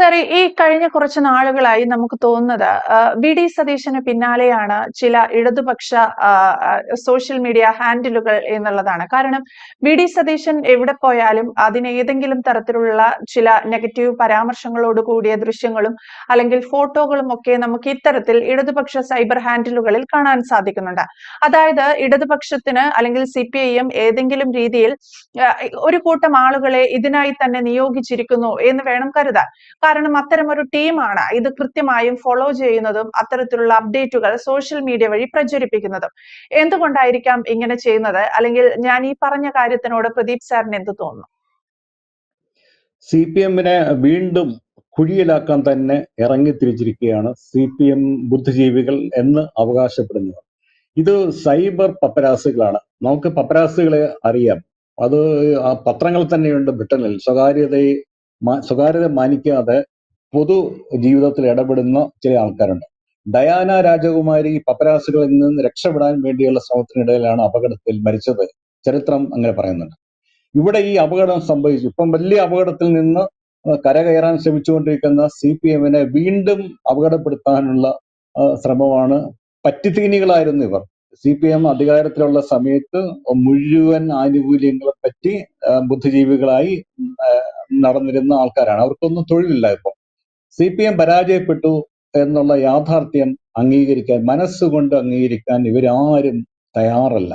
Sir, ഈ കഴിഞ്ഞ കുറച്ച് നാളുകളായി നമുക്ക് തോന്നുന്നത് വി.ഡി. സതീശന് പിന്നാലെയാണ് ചില ഇടതുപക്ഷ സോഷ്യൽ മീഡിയ ഹാൻഡിലുകൾ എന്നുള്ളതാണ്. കാരണം വി.ഡി. സതീശൻ എവിടെ പോയാലും അതിന് ഏതെങ്കിലും തരത്തിലുള്ള ചില നെഗറ്റീവ് പരാമർശങ്ങളോട് കൂടിയ ദൃശ്യങ്ങളും അല്ലെങ്കിൽ ഫോട്ടോകളും ഒക്കെ നമുക്ക് ഇത്തരത്തിൽ ഇടതുപക്ഷ സൈബർ ഹാൻഡിലുകളിൽ കാണാൻ സാധിക്കുന്നുണ്ട്. അതായത് ഇടതുപക്ഷത്തിന് അല്ലെങ്കിൽ CPIM ഏതെങ്കിലും രീതിയിൽ ഒരു കൂട്ടം ആളുകളെ ഇതിനായി തന്നെ നിയോഗിച്ചിരിക്കുന്നു എന്ന് വേണം കരുതാൻ. കാരണം അത്തരമൊരു ടീമാണ് ഇത് കൃത്യമായും ഫോളോ ചെയ്യുന്നതും അത്തരത്തിലുള്ള അപ്ഡേറ്റുകൾ സോഷ്യൽ മീഡിയ വഴി പ്രചരിപ്പിക്കുന്നതും. എന്തുകൊണ്ടായിരിക്കാം ഇങ്ങനെ ചെയ്യുന്നത്? അല്ലെങ്കിൽ ഞാൻ ഈ പറഞ്ഞ കാര്യത്തിനോട് പ്രദീപ് സാറിന് എന്ത് തോന്നുന്നു? CPM-നെ വീണ്ടും കുഴിയിലാക്കാൻ തന്നെ ഇറങ്ങിത്തിരിച്ചിരിക്കുകയാണ് CPM ബുദ്ധിജീവികൾ എന്ന് അവകാശപ്പെടുന്നത്. ഇത് സൈബർ പപ്പരാസുകളാണ്. നമുക്ക് പപ്പരാസുകളെ അറിയാം. അത് ആ പത്രങ്ങൾ തന്നെയുണ്ട് ബ്രിട്ടനിൽ. സ്വകാര്യത മാനിക്കാതെ പൊതു ജീവിതത്തിൽ ഇടപെടുന്ന ചില ആൾക്കാരുണ്ട്. ഡയാന രാജകുമാരി പപ്പരാസുകളിൽ നിന്ന് രക്ഷപ്പെടാൻ വേണ്ടിയുള്ള ശ്രമത്തിനിടയിലാണ് അപകടത്തിൽ മരിച്ചത്. ചരിത്രം അങ്ങനെ പറയുന്നുണ്ട്. ഇവിടെ ഈ അപകടം സംഭവിച്ചു. ഇപ്പം വലിയ അപകടത്തിൽ നിന്ന് കരകയറാൻ ശ്രമിച്ചുകൊണ്ടിരിക്കുന്ന CPM-നെ വീണ്ടും അപകടപ്പെടുത്താനുള്ള ശ്രമമാണ്. പറ്റിത്തീനികളായിരുന്നു ഇവർ. CPM അധികാരത്തിലുള്ള സമയത്ത് മുഴുവൻ ആനുകൂല്യങ്ങളെ പറ്റി ബുദ്ധിജീവികളായി നടന്നിരുന്ന ആൾക്കാരാണ്. അവർക്കൊന്നും തൊഴിലില്ല. ഇപ്പം CPM പരാജയപ്പെട്ടു എന്നുള്ള യാഥാർത്ഥ്യം അംഗീകരിക്കാൻ, മനസ്സുകൊണ്ട് അംഗീകരിക്കാൻ ഇവരാരും തയ്യാറല്ല.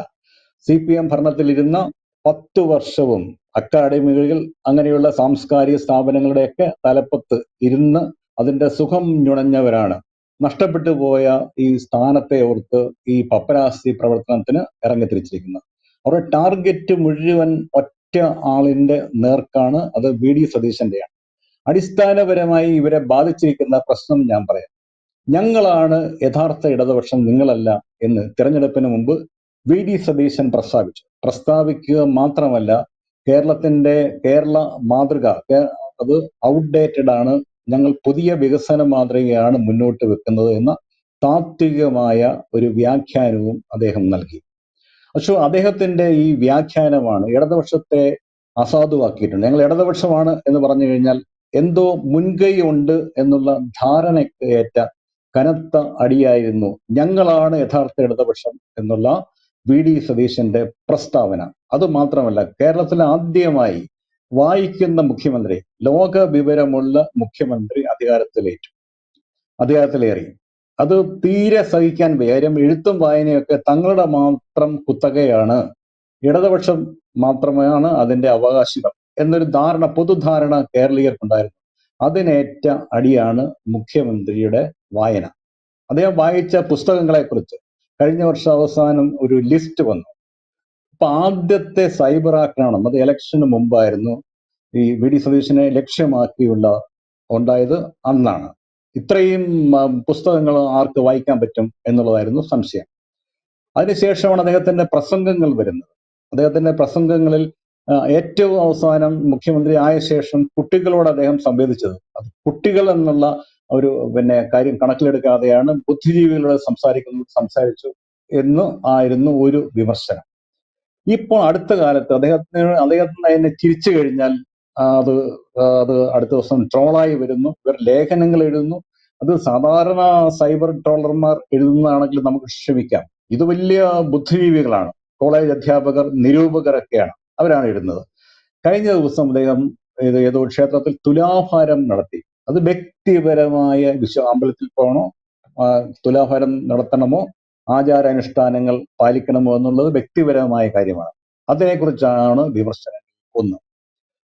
CPM ഭരണത്തിലിരുന്ന 10 വർഷവും അക്കാഡമികൾ, അങ്ങനെയുള്ള സാംസ്കാരിക സ്ഥാപനങ്ങളുടെയൊക്കെ തലപ്പത്ത് ഇരുന്ന് അതിന്റെ സുഖം നുണഞ്ഞവരാണ്. നഷ്ടപ്പെട്ടു പോയ ഈ സ്ഥാനത്തെ ഓർത്ത് ഈ പപ്പരാസി പ്രവർത്തനത്തിന് ഇറങ്ങിത്തിരിച്ചിരിക്കുന്നത്. അവരുടെ ടാർഗറ്റ് മുഴുവൻ ഒറ്റ ആളിന്റെ നേർക്കാണ്. അത് വി.ഡി. സതീശന്റെയാണ്. അടിസ്ഥാനപരമായി ഇവരെ ബാധിച്ചിരിക്കുന്ന പ്രശ്നം ഞാൻ പറയാം. ഞങ്ങളാണ് യഥാർത്ഥ ഇടതുപക്ഷം, നിങ്ങളല്ല എന്ന് തിരഞ്ഞെടുപ്പിന് മുമ്പ് വി.ഡി. സതീശൻ പ്രസ്താവിക്കുക മാത്രമല്ല, കേരള മാതൃക അത് ഔട്ട്ഡേറ്റഡ് ആണ്, ഞങ്ങൾ പുതിയ വികസന മാതൃകയാണ് മുന്നോട്ട് വെക്കുന്നത് എന്ന താത്വികമായ ഒരു വ്യാഖ്യാനവും അദ്ദേഹം നൽകി. പക്ഷേ അദ്ദേഹത്തിന്റെ ഈ വ്യാഖ്യാനമാണ് ഇടതുപക്ഷത്തെ അസാധുവാക്കിയിട്ടുണ്ട്. ഞങ്ങൾ ഇടതുപക്ഷമാണ് എന്ന് പറഞ്ഞു കഴിഞ്ഞാൽ എന്തോ മുൻകൈ ഉണ്ട് എന്നുള്ള ധാരണയേറ്റ കനത്ത അടിയായിരുന്നു ഞങ്ങളാണ് യഥാർത്ഥ ഇടതുപക്ഷം എന്നുള്ള വി.ഡി. സതീശന്റെ പ്രസ്താവന. അതുമാത്രമല്ല, കേരളത്തിൽ ആദ്യമായി വായിക്കുന്ന മുഖ്യമന്ത്രി, ലോക വിവരമുള്ള മുഖ്യമന്ത്രി അധികാരത്തിലേറി. അത് തീരെ സഹിക്കാൻ കാര്യം എഴുത്തും വായനയൊക്കെ തങ്ങളുടെ മാത്രം കുത്തകയാണ്, ഇടതുപക്ഷം മാത്രമാണ് അതിന്റെ അവകാശികൾ എന്നൊരു പൊതുധാരണ കേരളീയർക്കുണ്ടായിരുന്നു. അതിനേറ്റ അടിയാണ് മുഖ്യമന്ത്രിയുടെ വായന. അദ്ദേഹം വായിച്ച പുസ്തകങ്ങളെ കുറിച്ച് കഴിഞ്ഞ വർഷം അവസാനം ഒരു ലിസ്റ്റ് വന്നു. അപ്പൊ ആദ്യത്തെ സൈബർ ആക്രമണം അത് ഇലക്ഷന് മുമ്പായിരുന്നു. ഈ വി.ഡി. സതീശനെ ലക്ഷ്യമാക്കിയുള്ള ഉണ്ടായത് അന്നാണ്. ഇത്രയും പുസ്തകങ്ങൾ ആർക്ക് വായിക്കാൻ പറ്റും എന്നുള്ളതായിരുന്നു സംശയം. അതിനുശേഷമാണ് അദ്ദേഹത്തിന്റെ പ്രസംഗങ്ങൾ വരുന്നത്. അദ്ദേഹത്തിന്റെ പ്രസംഗങ്ങളിൽ ഏറ്റവും അവസാനം മുഖ്യമന്ത്രി ആയ ശേഷം കുട്ടികളോട് അദ്ദേഹം സംവേദിച്ചത്, അത് കുട്ടികൾ എന്നുള്ള ഒരു കാര്യം കണക്കിലെടുക്കാതെയാണ് ബുദ്ധിജീവികളോട് സംസാരിച്ചു എന്ന് ആയിരുന്നു ഒരു വിമർശനം. ഇപ്പോൾ അടുത്ത കാലത്ത് അദ്ദേഹത്തിന് അതിനെ ചിരിച്ചു കഴിഞ്ഞാൽ അത് അടുത്ത ദിവസം ട്രോളായി വരുന്നു. ഇവർ ലേഖനങ്ങൾ എഴുതുന്നു. അത് സാധാരണ സൈബർ ട്രോളർമാർ എഴുതുന്നതാണെങ്കിൽ നമുക്ക് ക്ഷമിക്കാം. ഇത് വലിയ ബുദ്ധിജീവികളാണ്, കോളേജ് അധ്യാപകർ, നിരൂപകരൊക്കെയാണ്, അവരാണ് എഴുതുന്നത്. കഴിഞ്ഞ ദിവസം അദ്ദേഹം ഏതോ ക്ഷേത്രത്തിൽ തുലാഭാരം നടത്തി. അത് വ്യക്തിപരമായ അമ്പലത്തിൽ പോകണോ, തുലാഭാരം നടത്തണമോ, ആചാരാനുഷ്ഠാനങ്ങൾ പാലിക്കണമോ എന്നുള്ളത് വ്യക്തിപരമായ കാര്യമാണ്. അതിനെക്കുറിച്ചാണ് വിമർശനം. ഒന്ന്,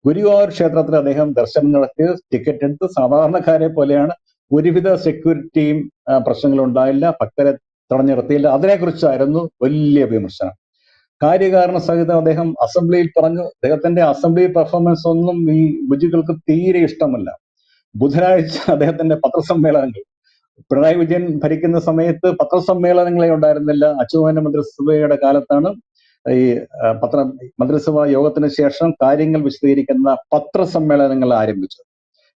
ഗുരുവായൂർ ക്ഷേത്രത്തിൽ അദ്ദേഹം ദർശനം നടത്തി ടിക്കറ്റ് എടുത്ത് സാധാരണക്കാരെ പോലെയാണ്. ഒരുവിധ സെക്യൂരിറ്റിയും പ്രശ്നങ്ങളുണ്ടായില്ല, ഭക്തരെ തടഞ്ഞു നിർത്തിയില്ല. അതിനെക്കുറിച്ചായിരുന്നു വലിയ വിമർശനം. കാര്യകാരണ സഹിതം അദ്ദേഹം അസംബ്ലിയിൽ പറഞ്ഞു. അദ്ദേഹത്തിന്റെ അസംബ്ലി പെർഫോമൻസ് ഒന്നും ഈ ബുജികൾക്ക് തീരെ ഇഷ്ടമല്ല. ബുധനാഴ്ച അദ്ദേഹത്തിന്റെ പത്രസമ്മേളനങ്ങൾ, പിണറായി വിജയൻ ഭരിക്കുന്ന സമയത്ത് പത്രസമ്മേളനങ്ങളെ ഉണ്ടായിരുന്നില്ല. അച്യുതാനന്ദ മന്ത്രിസഭയുടെ കാലത്താണ് ഈ മന്ത്രിസഭാ യോഗത്തിന് ശേഷം കാര്യങ്ങൾ വിശദീകരിക്കുന്ന പത്രസമ്മേളനങ്ങൾ ആരംഭിച്ചത്.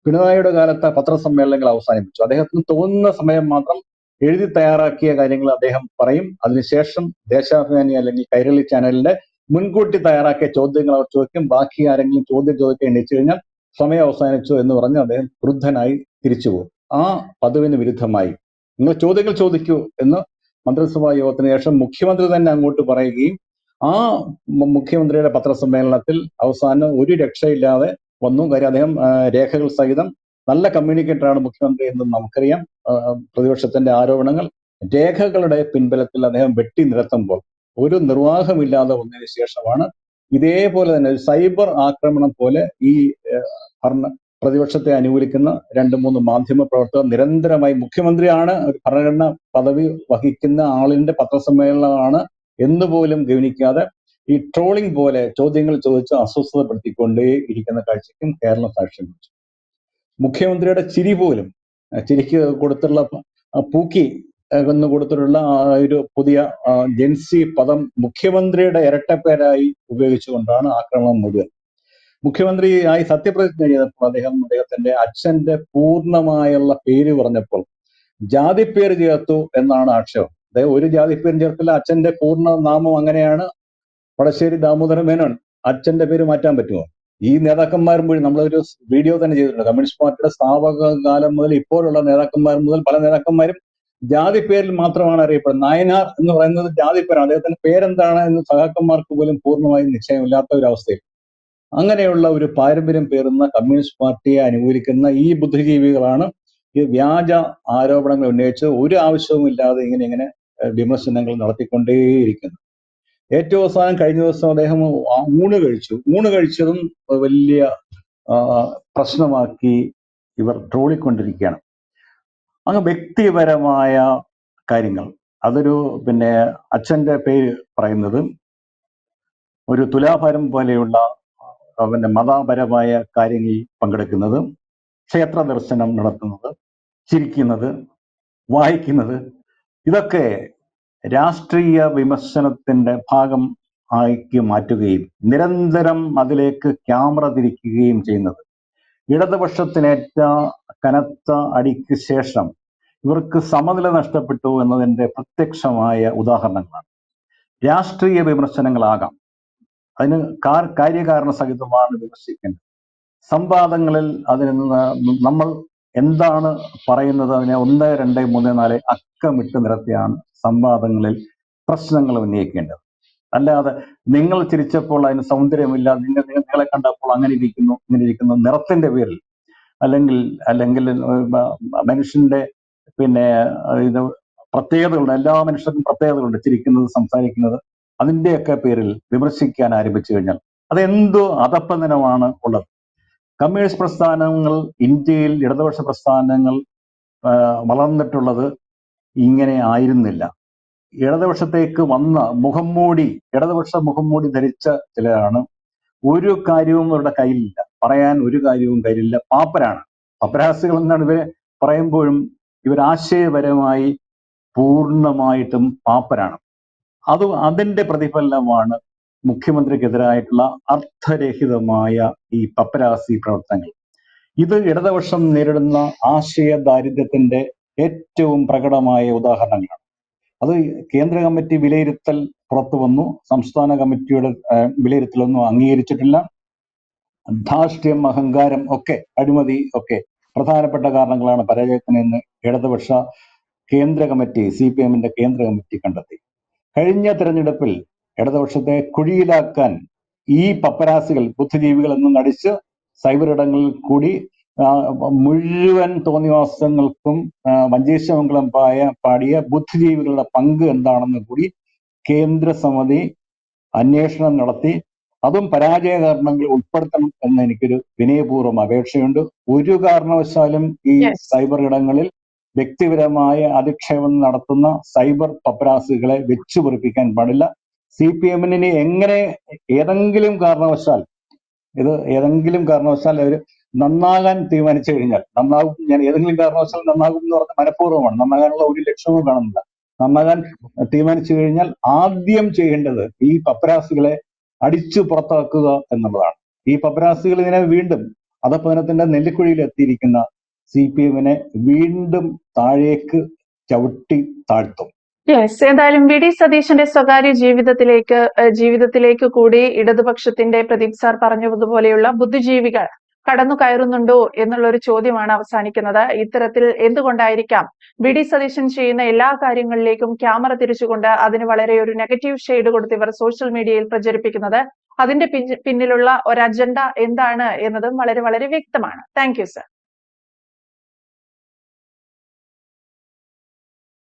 പിണറായിയുടെ കാലത്ത് പത്രസമ്മേളനങ്ങൾ അവസാനിപ്പിച്ചു. അദ്ദേഹത്തിന് തോന്നുന്ന സമയം മാത്രം എഴുതി തയ്യാറാക്കിയ കാര്യങ്ങൾ അദ്ദേഹം പറയും. അതിനുശേഷം ദേശാഭിമാനി അല്ലെങ്കിൽ കൈരളി ചാനലിന്റെ മുൻകൂട്ടി തയ്യാറാക്കിയ ചോദ്യങ്ങൾ അവർ ചോദിക്കും. ബാക്കി ആരെങ്കിലും ചോദ്യം ചോദിക്കാൻ എണീച്ചു കഴിഞ്ഞാൽ സമയം അവസാനിച്ചു എന്ന് പറഞ്ഞ് അദ്ദേഹം ക്രുദ്ധനായി തിരിച്ചുപോകും. ആ പതിവിന് വിരുദ്ധമായി നിങ്ങൾ ചോദ്യങ്ങൾ ചോദിക്കൂ എന്ന് മന്ത്രിസഭാ യോഗത്തിന് ശേഷം മുഖ്യമന്ത്രി തന്നെ അങ്ങോട്ട് പറയുകയും ആ മുഖ്യമന്ത്രിയുടെ പത്രസമ്മേളനത്തിൽ അവസാനം ഒരു രക്ഷയില്ലാതെ വന്നു. കാര്യം അദ്ദേഹം രേഖകൾ സഹിതം നല്ല കമ്മ്യൂണിക്കേറ്ററാണ് മുഖ്യമന്ത്രി എന്ന് നമുക്കറിയാം. പ്രതിപക്ഷത്തിന്റെ ആരോപണങ്ങൾ രേഖകളുടെ പിൻബലത്തിൽ അദ്ദേഹം വെട്ടി നിരത്തുമ്പോൾ ഒരു നിർവാഹമില്ലാതെ വന്നതിന് ശേഷമാണ് ഇതേപോലെ തന്നെ ഒരു സൈബർ ആക്രമണം പോലെ ഈ പ്രതിപക്ഷത്തെ അനുകൂലിക്കുന്ന 2-3 മാധ്യമ പ്രവർത്തകർ നിരന്തരമായി മുഖ്യമന്ത്രിയാണ് ഒരു ഭരണഘടനാ പദവി വഹിക്കുന്ന ആളിന്റെ പത്രസമ്മേളനമാണ് എന്നുപോലും ഗവനിക്കാതെ ഈ ട്രോളിംഗ് പോലെ ചോദ്യങ്ങൾ ചോദിച്ച് അസ്വസ്ഥതപ്പെടുത്തിക്കൊണ്ടേ ഇരിക്കുന്ന കാഴ്ചയ്ക്കും കേരളം സാക്ഷ്യം വഹിച്ചു. മുഖ്യമന്ത്രിയുടെ ചിരി പോലും, ചിരിക്ക് കൊടുത്തുള്ള പൂക്കി എന്ന് കൊടുത്തിട്ടുള്ള ഒരു പുതിയ ജെൻസി പദം മുഖ്യമന്ത്രിയുടെ ഇരട്ടപ്പേരായി ഉപയോഗിച്ചുകൊണ്ടാണ് ആക്രമണം മുഴുവൻ. മുഖ്യമന്ത്രിയായി സത്യപ്രതിജ്ഞ ചെയ്തപ്പോൾ അദ്ദേഹത്തിന്റെ അച്ഛന്റെ പൂർണ്ണമായുള്ള പേര് പറഞ്ഞപ്പോൾ ജാതിപ്പേര് ചേർത്തു എന്നാണ് ആക്ഷേപം. അദ്ദേഹം ഒരു ജാതിപ്പേരും ചേർത്തില്ല. അച്ഛന്റെ പൂർണ്ണ നാമം അങ്ങനെയാണ്, വടശ്ശേരി ദാമോദരൻ മേനോൻ. അച്ഛന്റെ പേര് മാറ്റാൻ പറ്റുമോ? ഈ നേതാക്കന്മാർ മുഴുവൻ നമ്മളൊരു വീഡിയോ തന്നെ ചെയ്തിട്ടുണ്ട്. കമ്മ്യൂണിസ്റ്റ് പാർട്ടിയുടെ സ്ഥാപക കാലം മുതൽ ഇപ്പോഴുള്ള നേതാക്കന്മാർ മുതൽ പല നേതാക്കന്മാരും ജാതി പേരിൽ മാത്രമാണ് അറിയപ്പെടുന്നത്. നായനാർ എന്ന് പറയുന്നത് ജാതി പേരാണ്. അദ്ദേഹത്തിന്റെ പേരെന്താണ് എന്ന് സഹാക്കന്മാർക്ക് പോലും പൂർണ്ണമായും നിശ്ചയമില്ലാത്ത ഒരു അവസ്ഥയിൽ അങ്ങനെയുള്ള ഒരു പാരമ്പര്യം പേറുന്ന കമ്മ്യൂണിസ്റ്റ് പാർട്ടിയെ അനുകൂലിക്കുന്ന ഈ ബുദ്ധിജീവികളാണ് ഈ വ്യാജ ആരോപണങ്ങൾ ഉന്നയിച്ച് ഒരു ആവശ്യവുമില്ലാതെ ഇങ്ങനെ വിമർശനങ്ങൾ നടത്തിക്കൊണ്ടേയിരിക്കുന്നു. ഏറ്റവും അവസാനം കഴിഞ്ഞ ദിവസം അദ്ദേഹം ഊണ് കഴിച്ചതും വലിയ പ്രശ്നമാക്കി ഇവർ ട്രോളിക്കൊണ്ടിരിക്കുകയാണ്. അങ്ങ് വ്യക്തിപരമായ കാര്യങ്ങൾ, അതൊരു അച്ഛന്റെ പേര് പറയുന്നത്, ഒരു തുലാഭാരം പോലെയുള്ള മതപരമായ കാര്യങ്ങളിൽ പങ്കെടുക്കുന്നത്, ക്ഷേത്ര ദർശനം നടത്തുന്നത്, ചിരിക്കുന്നത്, വായിക്കുന്നത്, ഇതൊക്കെ രാഷ്ട്രീയ വിമർശനത്തിന്റെ ഭാഗം ആക്കി മാറ്റുകയും നിരന്തരം അതിലേക്ക് ക്യാമറ തിരിക്കുകയും ചെയ്യുന്നത് ഇടതുപക്ഷത്തിനേറ്റ കനത്ത അടിക്ക് ശേഷം ഇവർക്ക് സമനില നഷ്ടപ്പെട്ടു എന്നതിന്റെ പ്രത്യക്ഷമായ ഉദാഹരണങ്ങളാണ്. രാഷ്ട്രീയ വിമർശനങ്ങളാകാം, അതിന് കാര്യകാരണ സഹിതമാണ് വിമർശിക്കേണ്ടത്. സംവാദങ്ങളിൽ അതിന് നമ്മൾ എന്താണ് പറയുന്നത് അതിനെ 1, 2, 3, 4 അക്കമിട്ട് നിരത്തിയാണ് സംവാദങ്ങളിൽ പ്രശ്നങ്ങൾ ഉന്നയിക്കേണ്ടത്. അല്ലാതെ നിങ്ങൾ ചിരിച്ചപ്പോൾ അതിന് സൗന്ദര്യമില്ല, നിങ്ങളെ കണ്ടപ്പോൾ അങ്ങനെ ഇരിക്കുന്നു ഇങ്ങനെ ഇരിക്കുന്നു നിറത്തിന്റെ പേരിൽ, അല്ലെങ്കിൽ മനുഷ്യന്റെ ഇത് പ്രത്യേകതകളുണ്ട്, എല്ലാ മനുഷ്യർക്കും പ്രത്യേകതകളുണ്ട്, ചിരിക്കുന്നത്, സംസാരിക്കുന്നത്, അതിന്റെയൊക്കെ പേരിൽ വിമർശിക്കാൻ ആരംഭിച്ചു കഴിഞ്ഞാൽ അതെന്തോ അധപ്പതനമാണ് ഉള്ളത്. കമ്മ്യൂണിസ്റ്റ് പ്രസ്ഥാനങ്ങൾ, ഇന്ത്യയിൽ ഇടതുപക്ഷ പ്രസ്ഥാനങ്ങൾ വളർന്നിട്ടുള്ളത് ഇങ്ങനെ ആയിരുന്നില്ല. ഇടതുപക്ഷത്തേക്ക് വന്ന ഇടതുപക്ഷ മുഖംമൂടി ധരിച്ച ചിലരാണ്. ഒരു കാര്യവും അവരുടെ കയ്യിലില്ല, പറയാൻ ഒരു കാര്യവും കയ്യിലില്ല. പാപ്പരാണ്, പപ്പരാസികൾ എന്നാണ് ഇവരെ പറയുമ്പോഴും ഇവർ ആശയപരമായി പൂർണ്ണമായിട്ടും പാപ്പരാണ്. അതിന്റെ പ്രതിഫലനമാണ് മുഖ്യമന്ത്രിക്കെതിരായിട്ടുള്ള അർത്ഥരഹിതമായ ഈ പപ്പരാസി പ്രവർത്തനങ്ങൾ. ഇത് ഇടതുപക്ഷം നേരിടുന്ന ആശയ ദാരിദ്ര്യത്തിന്റെ ഏറ്റവും പ്രകടമായ ഉദാഹരണങ്ങളാണ്. അത് കേന്ദ്ര കമ്മിറ്റി വിലയിരുത്തൽ പുറത്തു വന്നു, സംസ്ഥാന കമ്മിറ്റിയുടെ വിലയിരുത്തലൊന്നും അംഗീകരിച്ചിട്ടില്ല. ധാർഷ്ട്യം, അഹങ്കാരം ഒക്കെ, അഴിമതി ഒക്കെ പ്രധാനപ്പെട്ട കാരണങ്ങളാണ് പരാജയത്തിനെന്ന് ഇടതുപക്ഷ കേന്ദ്ര കമ്മിറ്റി, CPM-ന്റെ കേന്ദ്ര കമ്മിറ്റി കണ്ടെത്തി. കഴിഞ്ഞ തെരഞ്ഞെടുപ്പിൽ ഇടതുപക്ഷത്തെ കുഴിയിലാക്കാൻ ഈ പപ്പരാസികൾ, ബുദ്ധിജീവികൾ എന്ന് നടിച്ച് സൈബർ ഇടങ്ങളിൽ കൂടി മുഴുവൻ തോന്നിവാസങ്ങൾക്കും മഞ്ചേശ്വരമംഗലം പാടിയ ബുദ്ധിജീവികളുടെ പങ്ക് എന്താണെന്ന് കൂടി കേന്ദ്ര സമിതി അന്വേഷണം നടത്തി. അതും പരാജയ കാരണങ്ങൾ ഉൾപ്പെടുത്തണം എന്ന് എനിക്കൊരു വിനയപൂർവ്വം അപേക്ഷയുണ്ട്. ഒരു കാരണവശാലും ഈ സൈബർ ഇടങ്ങളിൽ വ്യക്തിപരമായ അധിക്ഷേപം നടത്തുന്ന സൈബർ പപ്പരാസികളെ വെച്ചു പൊറിപ്പിക്കാൻ പാടില്ല. CPM-ന് എങ്ങനെ ഏതെങ്കിലും കാരണവശാൽ അവർ നന്നാകാൻ തീരുമാനിച്ചു കഴിഞ്ഞാൽ നന്നാകും. ഞാൻ ഏതെങ്കിലും കാരണവശാൽ നന്നാകും എന്ന് പറഞ്ഞ മനഃപൂർവ്വമാണ്, നന്നാകാനുള്ള ഒരു ലക്ഷ്യവും കാണുന്നില്ല. നന്നാകാൻ തീരുമാനിച്ചു കഴിഞ്ഞാൽ ആദ്യം ചെയ്യേണ്ടത് ഈ പപ്പരാസികളെ അടിച്ചു പുറത്താക്കുക എന്നുള്ളതാണ്. ഈ പപ്പരാസികൾ ഇതിനെ വീണ്ടും അധപ്പതനത്തിന്റെ നെല്ലിക്കുഴിയിൽ എത്തിയിരിക്കുന്ന CPM-നെ വീണ്ടും താഴേക്ക് ചവിട്ടി താഴ്ത്തും. ഏതായാലും VD സതീശന്റെ സ്വകാര്യ ജീവിതത്തിലേക്ക് കൂടി ഇടതുപക്ഷത്തിന്റെ പ്രദീപ് സാർ പറഞ്ഞതുപോലെയുള്ള ബുദ്ധിജീവികൾ കടന്നു കയറുന്നുണ്ടോ എന്നുള്ള ഒരു ചോദ്യമാണ് അവസാനിക്കുന്നത്. ഇത്തരത്തിൽ എന്തുകൊണ്ടായിരിക്കാം വി.ഡി. സതീശൻ ചെയ്യുന്ന എല്ലാ കാര്യങ്ങളിലേക്കും ക്യാമറ തിരിച്ചുകൊണ്ട് അതിന് വളരെ ഒരു നെഗറ്റീവ് ഷെയ്ഡ് കൊടുത്ത് ഇവർ സോഷ്യൽ മീഡിയയിൽ പ്രചരിപ്പിക്കുന്നത്? അതിന്റെ പിന്നിലുള്ള ഒരു അജണ്ട എന്താണ് എന്നതും വളരെ വളരെ വ്യക്തമാണ്. Thank you sir.